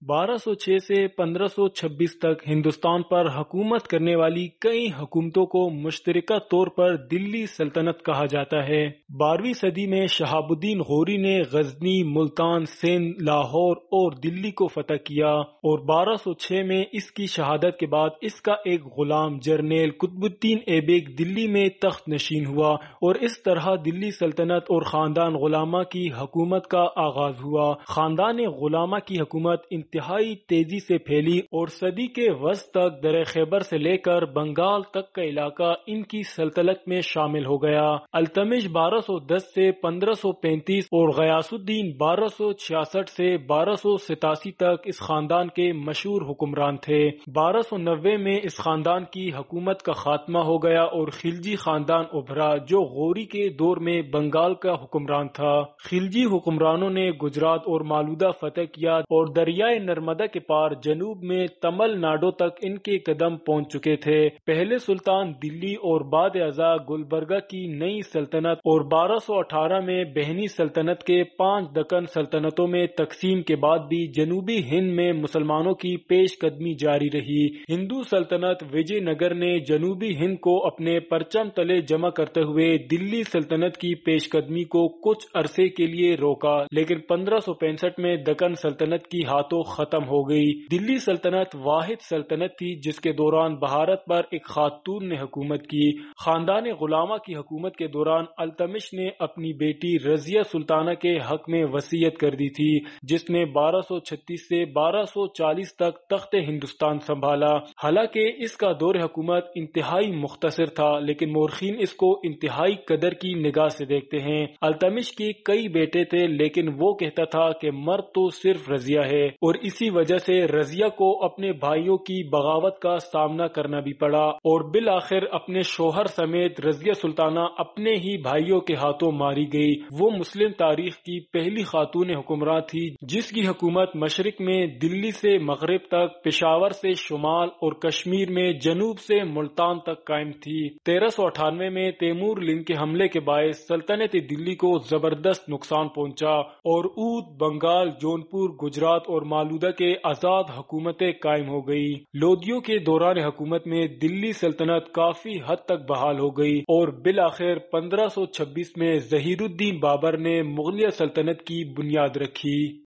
1206 سے 1526 تک ہندوستان پر حکومت کرنے والی کئی حکومتوں کو مشترکہ طور پر دلی سلطنت کہا جاتا ہے۔ 12ویں صدی میں شہاب الدین غوری نے غزنی، ملتان، سندھ، لاہور اور دلی کو فتح کیا اور 1206 میں اس کی شہادت کے بعد اس کا ایک غلام جرنیل قطب الدین ایبک دلی میں تخت نشین ہوا اور اس طرح دلی سلطنت اور خاندان غلامہ کی حکومت کا آغاز ہوا۔ خاندان غلامہ کی حکومت انتہائی تیزی سے پھیلی اور صدی کے وسط تک در خیبر سے لے کر بنگال تک کا علاقہ ان کی سلطنت میں شامل ہو گیا۔ التمش 1210 سے 1535 اور غیاث الدین 1266 سے 1287 تک اس خاندان کے مشہور حکمران تھے۔ 1290 میں اس خاندان کی حکومت کا خاتمہ ہو گیا اور خلجی خاندان ابھرا جو غوری کے دور میں بنگال کا حکمران تھا۔ خلجی حکمرانوں نے گجرات اور مالودہ فتح کیا اور دریائے نرمدا کے پار جنوب میں تمل ناڈو تک ان کے قدم پہنچ چکے تھے۔ پہلے سلطان دلی اور بعد ازاں گلبرگہ کی نئی سلطنت اور 1218 میں بہنی سلطنت کے 5 دکن سلطنتوں میں تقسیم کے بعد بھی جنوبی ہند میں مسلمانوں کی پیش قدمی جاری رہی۔ ہندو سلطنت وجے نگر نے جنوبی ہند کو اپنے پرچم تلے جمع کرتے ہوئے دلی سلطنت کی پیش قدمی کو کچھ عرصے کے لیے روکا، لیکن 1565 میں دکن سلطنت کی ہاتھوں ختم ہو گئی۔ دلی سلطنت واحد سلطنت تھی جس کے دوران بھارت پر ایک خاتون نے حکومت کی۔ خاندان غلامہ کی حکومت کے دوران التمش نے اپنی بیٹی رضیہ سلطانہ کے حق میں وصیت کر دی تھی جس نے 1236 سے 1240 تک تخت ہندوستان سنبھالا۔ حالانکہ اس کا دور حکومت انتہائی مختصر تھا لیکن مورخین اس کو انتہائی قدر کی نگاہ سے دیکھتے ہیں۔ التمش کے کئی بیٹے تھے لیکن وہ کہتا تھا کہ مرد تو صرف رضیہ ہے اور اسی وجہ سے رضیہ کو اپنے بھائیوں کی بغاوت کا سامنا کرنا بھی پڑا اور بالآخر اپنے شوہر سمیت رضیہ سلطانہ اپنے ہی بھائیوں کے ہاتھوں ماری گئی۔ وہ مسلم تاریخ کی پہلی خاتون حکمراں تھی جس کی حکومت مشرق میں دلی سے مغرب تک، پشاور سے شمال اور کشمیر میں جنوب سے ملتان تک قائم تھی۔ 1398 میں تیمور لنگ کے حملے کے باعث سلطنت دلی کو زبردست نقصان پہنچا اور اودھ، بنگال، جونپور، گجرات اور مالودہ کے آزاد حکومتیں قائم ہو گئی۔ لودھیوں کے دوران حکومت میں دلی سلطنت کافی حد تک بحال ہو گئی اور بالآخر 1526 میں ظہیر الدین بابر نے مغلیہ سلطنت کی بنیاد رکھی۔